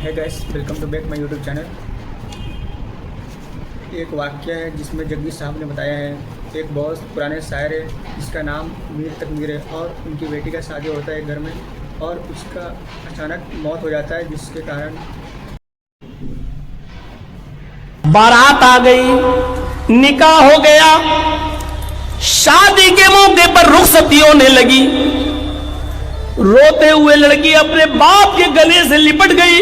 है guys, welcome to back my YouTube channel. एक वाक़या है जिसमें जगदीश साहब ने बताया है। एक बहुत पुराने शायर है जिसका नाम मीर तक मीर है, और उनकी बेटी का शादी होता है घर में, और उसका अचानक मौत हो जाता है, जिसके कारण बारात आ गई, निकाह हो गया, शादी के मौके पर रुखसती होने लगी। रोते हुए लड़की अपने बाप के गले से लिपट गई।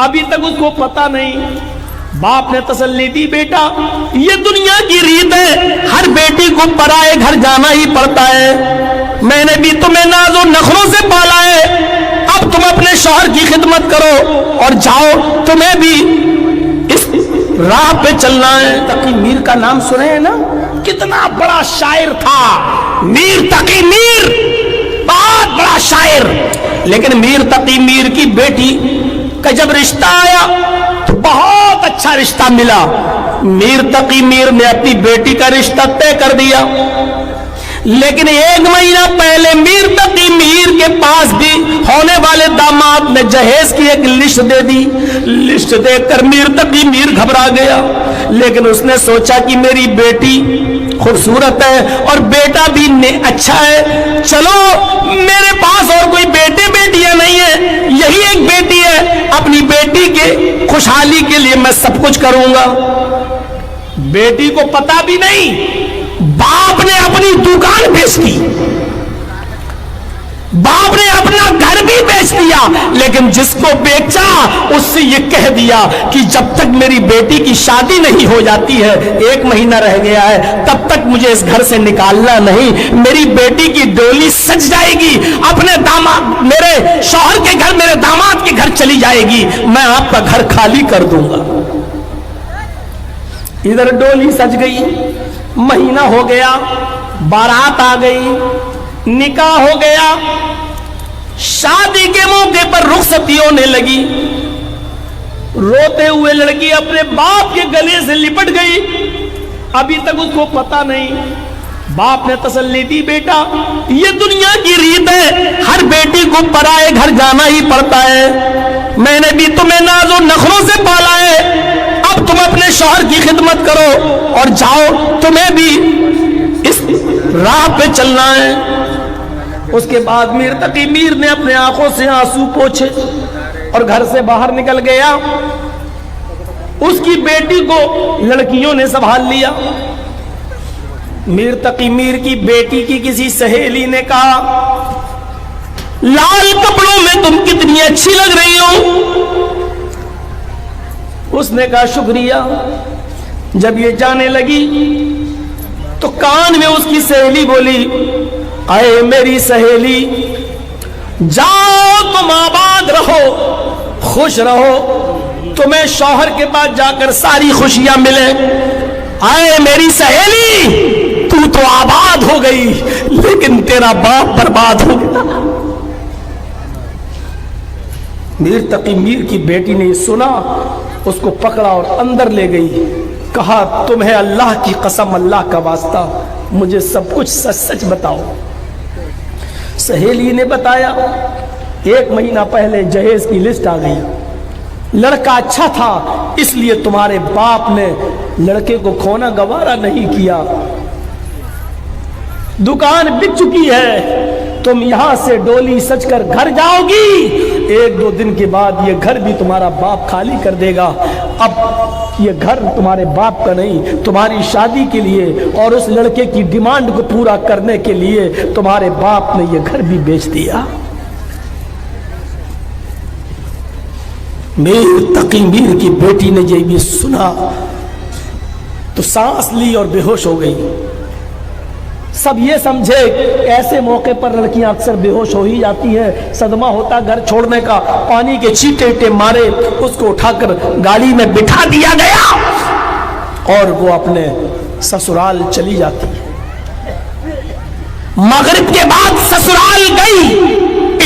अभी तक उसको पता नहीं। बाप ने तसल्ली दी, बेटा ये दुनिया की रीत है, हर बेटी को पराए घर जाना ही पड़ता है। मैंने भी तुम्हें नाज़ो नखरों से पाला है, अब तुम अपने शौहर की खिदमत करो और जाओ, तुम्हें भी इस राह पे चलना है। तकी मीर का नाम सुने हैं ना, कितना बड़ा शायर था मीर तकी मीर, बहुत बड़ा शायर। लेकिन मीर तकी मीर की बेटी का जब रिश्ता आया तो बहुत अच्छा रिश्ता मिला। मीर तकी मीर ने अपनी बेटी का रिश्ता तय कर दिया, लेकिन एक महीना पहले मीर तकी मीर के पास भी होने वाले दामाद ने जहेज की एक लिस्ट दे दी। लिस्ट देखकर मीर तकी मीर घबरा गया, लेकिन उसने सोचा कि मेरी बेटी खूबसूरत है और बेटा भी अच्छा है, चलो मेरे पास और कोई बेटे बेटियां नहीं है, यही एक बेटी है, अपनी बेटी के खुशहाली के लिए मैं सब कुछ करूंगा। बेटी को पता भी नहीं, बाप ने अपनी दुकान बेच दी, बाप ने अपना घर भी बेच दिया, लेकिन जिसको बेचा उससे ये कह दिया कि जब तक मेरी बेटी की शादी नहीं हो जाती है, 1 महीना रह गया है, तब तक मुझे इस घर से निकालना नहीं। मेरी बेटी की डोली सज जाएगी, अपने दामाद मेरे शौहर के घर, मेरे दामाद के घर चली जाएगी, मैं आपका घर खाली कर दूंगा। इधर डोली सज गई, महीना हो गया, बारात आ गई, निकाह हो गया, शादी के मौके पर रुखसती होने लगी। रोते हुए लड़की अपने बाप के गले से लिपट गई। अभी तक उसको पता नहीं। बाप ने तसल्ली दी, बेटा ये दुनिया की रीत है, हर बेटी को पराए घर जाना ही पड़ता है। मैंने भी तुम्हें नाज़ो नखरों से पाला है, अब तुम अपने शौहर की खिदमत करो और जाओ, तुम्हें भी इस राह पे चलना है। उसके बाद मीर तकी मीर ने अपने आंखों से आंसू पोंछे और घर से बाहर निकल गया। उसकी बेटी को लड़कियों ने संभाल लिया। मीर तकी मीर की बेटी की किसी सहेली ने कहा, लाल कपड़ों में तुम कितनी अच्छी लग रही हो। उसने कहा शुक्रिया। जब ये जाने लगी तो कान में उसकी सहेली बोली, अरे मेरी सहेली, जाओ तुम आबाद रहो, खुश रहो, तुम्हें शौहर के पास जाकर सारी खुशियां मिले। अरे मेरी सहेली, तू तो आबाद हो गई, लेकिन तेरा बाप बर्बाद हो गया। मीर तकी मीर की बेटी ने सुना, उसको पकड़ा और अंदर ले गई। कहा, तुम्हें अल्लाह की कसम, अल्लाह का वास्ता, मुझे सब कुछ सच सच बताओ। सहेली ने बताया, 1 महीना पहले जहेज की लिस्ट आ गई, लड़का अच्छा था, इसलिए तुम्हारे बाप ने लड़के को खोना गवारा नहीं किया। दुकान बिक चुकी है, तुम यहां से डोली सजकर घर जाओगी, 1-2 दिन के बाद ये घर भी तुम्हारा बाप खाली कर देगा। अब ये घर तुम्हारे बाप का नहीं, तुम्हारी शादी के लिए और उस लड़के की डिमांड को पूरा करने के लिए तुम्हारे बाप ने ये घर भी बेच दिया। मीर तकी मीर की बेटी ने ये भी सुना तो सांस ली और बेहोश हो गई। सब ये समझे, ऐसे मौके पर लड़कियां अक्सर बेहोश हो ही जाती है, सदमा होता घर छोड़ने का। पानी के छींटे मारे, उसको उठाकर गाड़ी में बिठा दिया गया और वो अपने ससुराल चली जाती है। मगरिब के बाद ससुराल गई,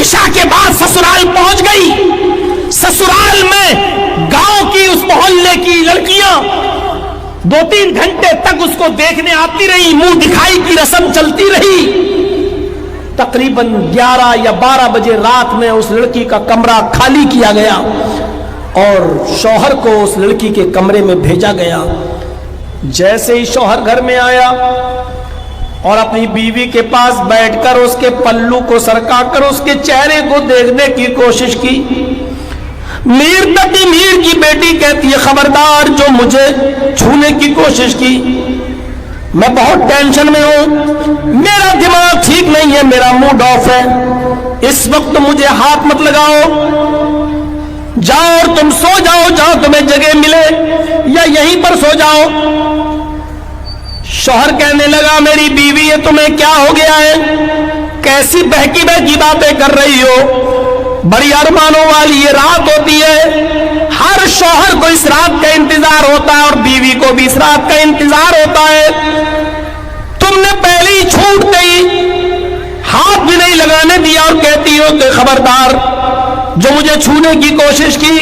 इशा के बाद ससुराल पहुंच गई। ससुराल में गांव की, उस मोहल्ले की लड़कियां 2-3 घंटे तक उसको देखने आती रही, मुंह दिखाई की रस्म चलती रही। तकरीबन 11 या 12 बजे रात में उस लड़की का कमरा खाली किया गया। اور شوہر کو اس لڑکی کے کمرے میں بھیجا گیا۔ جیسے ہی شوہر گھر میں آیا اور اپنی بیوی کے پاس بیٹھ کر اس کے پلو کو سرکا کر اس کے چہرے کو دیکھنے کی کوشش کی، میر تقی میر کی بیٹی کہتی ہے خبردار جو مجھے چھونے کی کوشش کی، میں بہت ٹینشن میں ہوں، میرا دماغ ٹھیک نہیں ہے، میرا موڈ آف ہے، اس وقت مجھے ہاتھ مت لگاؤ، جاؤ اور تم سو جاؤ جہاں تمہیں جگہ ملے، یا یہیں پر سو جاؤ۔ شوہر کہنے لگا میری بیوی یہ تمہیں کیا ہو گیا ہے، کیسی بہکی بہکی باتیں کر رہی ہو، بڑی ارمانوں والی یہ رات ہوتی ہے، ہر شوہر کو اس رات کا انتظار ہوتا ہے اور بیوی کو بھی اس رات کا انتظار ہوتا ہے، تم نے پہلے ہی چھوٹ گئی، ہاتھ بھی نہیں لگانے دیا اور کہتی ہو کہ خبردار جو مجھے چھونے کی کوشش کی،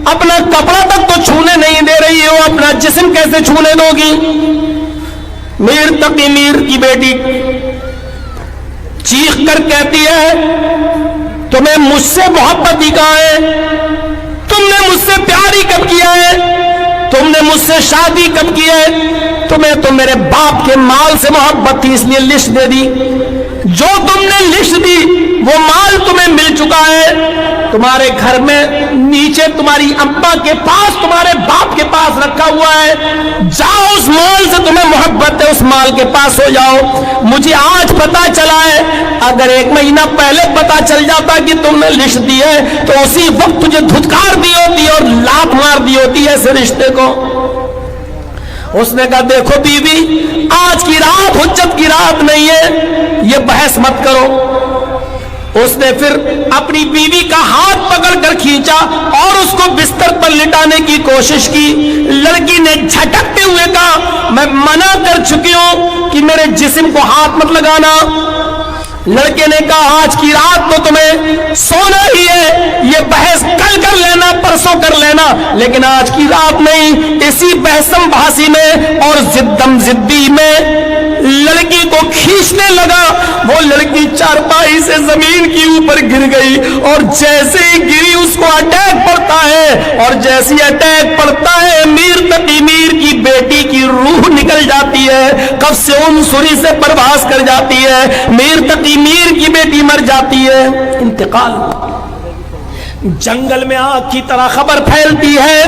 اپنا کپڑا تک تو چھونے نہیں دے رہی ہو، اپنا جسم کیسے چھونے دو گی؟ میر تقی میر کی بیٹی چیخ کر کہتی ہے تمہیں مجھ سے محبت ہی کہاں ہے، تم نے مجھ سے پیار ہی کب کیا ہے، تم نے مجھ سے شادی کب کی ہے، تمہیں تو میرے باپ کے مال سے محبت تھی اس لیے لسٹ دے دی، جو تم نے لسٹ دی وہ مال تمہیں مل چکا ہے، تمہارے گھر میں نیچے تمہاری اماں کے پاس تمہارے باپ کے پاس رکھا ہوا ہے، جاؤ اس مال سے تمہیں محبت ہے اس مال کے پاس ہو جاؤ، مجھے آج پتا چلا ہے، اگر 1 مہینہ پہلے پتا چل جاتا کہ تم نے لسٹ دی ہے تو اسی وقت تجھے دھتکار دی ہوتی اور لات مار دی ہوتی ہے ایسے رشتے کو۔ اس نے کہا دیکھو بیوی آج کی رات حجت کی رات نہیں ہے، یہ بحث مت کرو۔ اس نے پھر اپنی بیوی کا ہاتھ پکڑ کر کھینچا اور اس کو بستر پر لٹانے کی کوشش کی، لڑکی نے جھٹکتے ہوئے کہا میں منع کر چکی ہوں کہ میرے جسم کو ہاتھ مت لگانا۔ لڑکے نے کہا آج کی رات تو تمہیں سونا ہی ہے، یہ بحث کل کر لینا پرسوں کر لینا، لیکن آج کی رات نہیں۔ اسی بحثم بحثی میں اور زدم زدی میں لڑکی کو کھینچنے لگا، وہ لڑکی چارپائی سے زمین کی اوپر گر گئی اور جیسے ہی گری اس کو اٹیک پڑتا ہے، اور جیسے اٹیک پڑتا ہے میر تقی میر کی بیٹی کی روح نکل جاتی ہے، قفس عنصری سے پرواز کر جاتی ہے، میر تقی میر کی بیٹی مر جاتی ہے، انتقال۔ جنگل میں آگ کی طرح خبر پھیلتی ہے،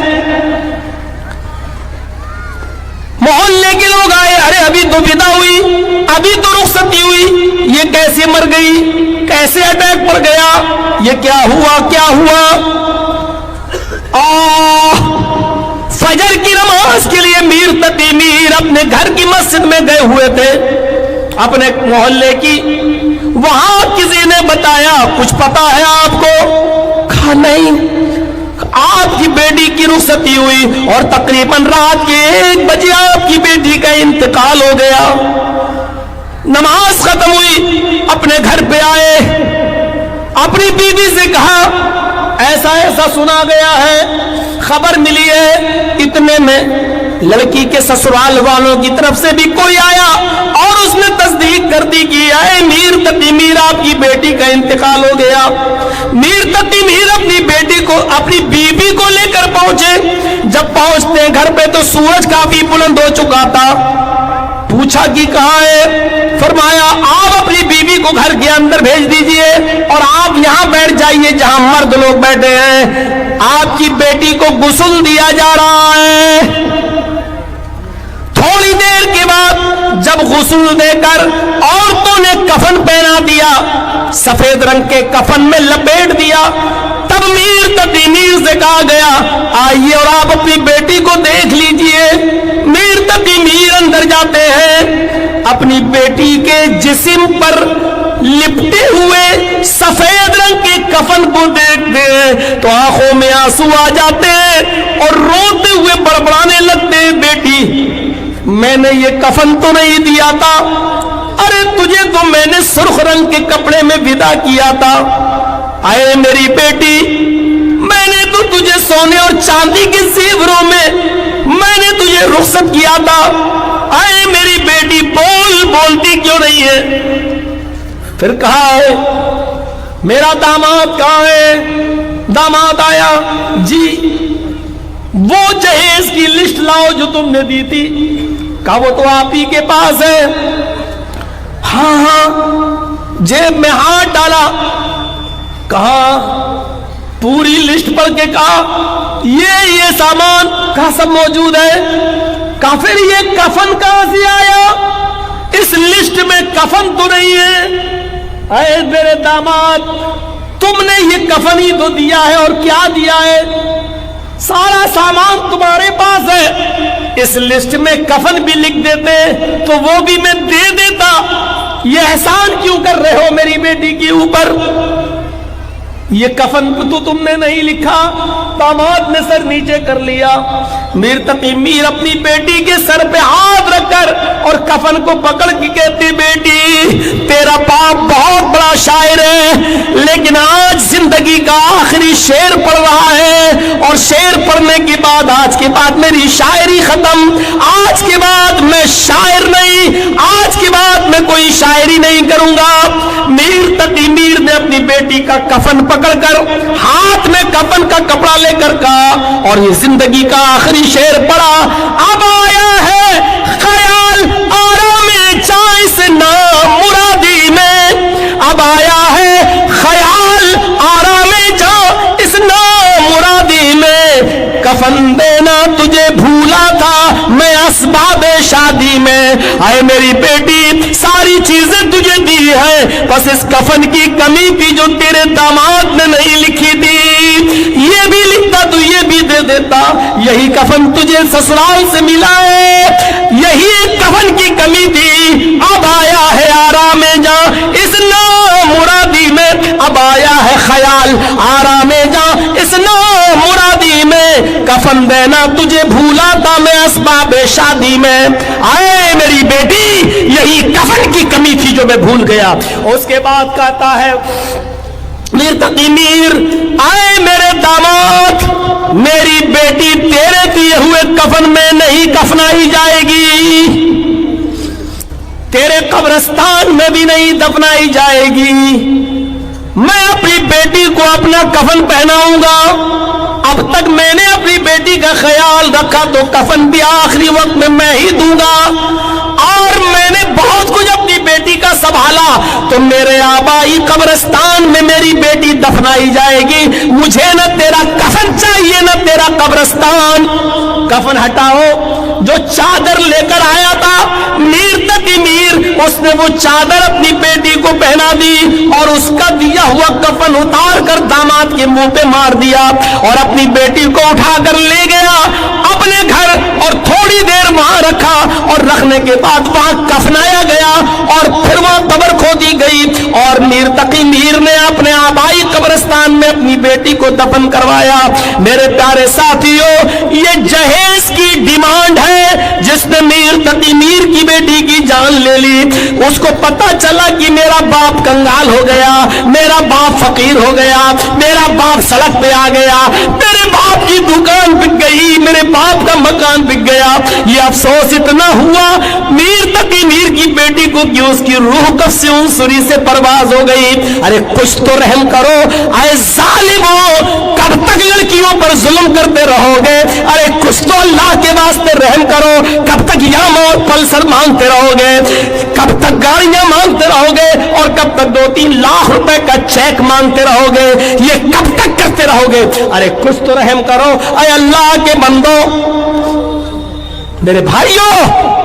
محلے کے لوگ آئے، ارے ابھی تو ودا ہوئی، ابھی تو رخصتی ہوئی، یہ کیسے مر گئی، کیسے اٹیک پڑ گیا، یہ کیا ہوا کیا ہوا؟ فجر کی نماز کے لیے میر تقی میر اپنے گھر کی مسجد میں گئے ہوئے تھے اپنے محلے کی، وہاں کسی نے بتایا کچھ پتا ہے آپ کو؟ کہا نہیں، آپ کی بیٹی کی رخصتی ہوئی اور تقریباً رات کے 1 بجے آپ کی بیٹی کا انتقال ہو گیا۔ نماز ختم ہوئی، اپنے گھر پہ آئے، اپنی بیوی سے کہا ایسا ایسا سنا گیا ہے، خبر ملی ہے، اتنے میں لڑکی کے سسرال والوں کی طرف سے بھی کوئی آیا اور اس نے تصدیق کر دی کہ اے میر تقی میر آپ کی بیٹی کا انتقال ہو گیا۔ میر تقی میر اپنی بیٹی کو اپنی بیوی کو لے کر پہنچے، جب پہنچتے گھر پہ تو سورج کافی بلند ہو چکا تھا، پوچھا کہ کہاں ہے؟ فرمایا آپ اپنی بیوی کو گھر کے اندر بھیج دیجئے اور آپ یہاں بیٹھ جائیے جہاں مرد لوگ بیٹھے ہیں، آپ کی بیٹی کو غسل دیا جا رہا ہے۔ تھوڑی دیر کے بعد جب غسل دے کر عورتوں نے کفن پہنا دیا، سفید رنگ کے کفن میں لپیٹ دیا، تب میر تقی میر سے کہا گیا آئیے اور آپ اپنی بیٹی کو دیکھ لیجئے۔ میر تقی میر اندر جاتے ہیں، اپنی بیٹی کے جسم پر لپٹے ہوئے سفید رنگ کے کفن کو دیکھتے ہیں تو آنکھوں میں آنسو آ جاتے ہیں اور روتے ہوئے بڑبڑانے لگتے ہیں بیٹی میں نے یہ کفن تو نہیں دیا تھا، ارے تجھے تو میں نے سرخ رنگ کے کپڑے میں ودا کیا تھا، اے میری بیٹی میں نے تو تجھے سونے اور چاندی کے زیوروں میں نے تجھے رخصت کیا تھا، اے میری بیٹی بولتی کیوں نہیں ہے؟ پھر کہا ہے میرا داماد کہاں ہے؟ दामाद आया, जी वो जहेज की लिस्ट लाओ जो तुमने दी थी। कहा वो तो आप ही के पास है। हाँ हाँ, जेब में हाथ डाला, कहा पूरी लिस्ट पढ़ के कहा ये सामान कहाँ सब मौजूद है। कहा फिर ये कफन कहां से आया, इस लिस्ट में कफन तो नहीं है। अरे मेरे दामाद, तुमने ये कफन ही तो दिया है, और क्या दिया है, सारा सामान तुम्हारे पास है। इस लिस्ट में कफन भी लिख देते तो वो भी मैं दे देता। ये एहसान क्यों कर रहे हो मेरी बेटी के ऊपर, ये कफन तो तुमने नहीं लिखा। दामाद ने सर नीचे कर लिया। मीर तकी मीर अपनी बेटी के सर पे हाथ रखकर और कफन को पकड़ के कहती, बेटी तेरा बाप बहुत बड़ा शायर है, लेकिन आज जिंदगी का आखिरी शेर पढ़ रहा है, और शेर पढ़ने के बाद आज के बाद मेरी शायरी खत्म। आज के बाद मैं शायर नहीं, आज के बाद मैं कोई शायरी नहीं करूंगा। मीर तकी मीर ने अपनी बेटी का कफन पकड़कर हाथ में कफन का कपड़ा लेकर कहा, और ये जिंदगी का आखिरी शेर पढ़ा, अब आया है ख्याल आराम चाइस ना मुरादी में, अब आया है ख्याल आराम जा इस ना मुरादी में, कफन देना तुझे भूला था मैं असबाबे शादी में। आए मेरी बेटी सारी चीजें तुझे दी है, बस इस कफन की कमी थी जो तेरे दामाद ने नहीं लिखी थी। ये भी लिखता तो ये भी दे देता, यही कफन तुझे ससुराल से मिला है, यही कफन की कमी थी। अब आया है आराम जा इस ना मुरादी में, अब आया है ख्याल आराम जा इस ना मुरादी में, कफन देना तुझे भूला था मैं असबाबे शादी में। आए मेरी बेटी यही कफन की कमी थी जो मैं भूल गया। उसके बाद कहता है मीर तकी मीर, आए मेरे दामाद, मेरी बेटी तेरे दिए हुए कफन में नहीं कफनाई जाएगी, तेरे कब्रिस्तान में भी नहीं दफनाई जाएगी। मैं अपनी बेटी को अपना कफन पहनाऊंगा। अब तक मैंने अपनी बेटी का ख्याल रखा तो कफन भी आखिरी वक्त में मैं ही दूंगा, और मैंने बहुत कुछ अपनी बेटी का संभाला, तो मेरे आबाई कब्रिस्तान में मेरी बेटी दफनाई जाएगी। मुझे न तेरा कफन चाहिए न तेरा कब्रिस्तान। कफन हटाओ। जो चादर लेकर आया था मीर तकी मीर, उसने वो चादर अपनी बेटी को पहना दी और उसका दिया हुआ कफन उतार कर दामाद के मुंह पे मार दिया, और अपनी बेटी को उठाकर ले गया अपने घर, और थोड़ी देर वहां रखा, और रखने के बाद वहां कफनाया गया, और फिर वहां कब्र खोदी गई, और मीर तकी मीर ने अपने आबाई कब्रिस्तान में अपनी बेटी को दफन करवाया। मेरे प्यारे साथियों, ये जहेज की डिमांड है जिसने मीर तकी मीर की बेटी की जान ले ली। उसको पता चला कि मेरा बाप कंगाल हो गया, मेरा बाप फकीर हो गया, मेरा बाप सड़क पे आ गया, मेरे बाप की दुकान बिक गई, मेरे बाप का मकान बिक गया। ये अफसोस इतना हुआ मीर तकी मीर की बेटी को कि उसकी रूह कब से उनसुरी से परवाज हो गई। अरे कुछ तो रहम करो, अरे जालिमों, कब तक लड़कियों पर जुल्म करते रहोगे? अरे कुछ तो अल्लाह के वास्ते रहम करो। कब तक यामा और पल्सर मांगते रहोगे? कब तक गाड़ियां मांगते रहोगे? और कब तक 2-3 लाख रुपए का चेक मांगते रहोगे? ये कब तक करते रहोगे? अरे कुछ तो रहम करो। अरे अल्लाह के बंदो, मेरे भाइयों,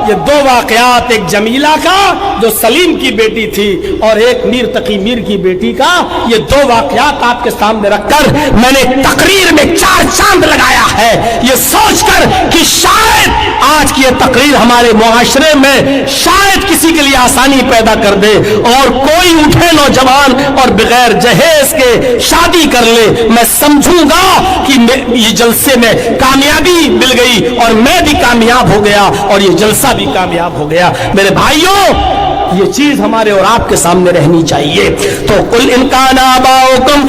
ये 2 वाकयात, एक जमीला का जो सलीम की बेटी थी और एक मीर तकी मीर की बेटी का, ये 2 वाकयात आपके सामने रखकर मैंने तकरीर में 4 चांद लगाया है, ये सोचकर कि शायद आज की ये तकरीर हमारे मुआशरे में शायद किसी के लिए आसानी पैदा कर दे और कोई उठे नौजवान और बगैर जहेज के शादी कर ले। मैं समझूंगा कि ये जलसे में कामयाबी मिल गई और मैं भी कामयाब हो गया और ये जलसा भी कामयाब हो गया। मेरे भाइयों, ये चीज हमारे और आपके सामने रहनी चाहिए। तो कुल इनकान आबाउकुम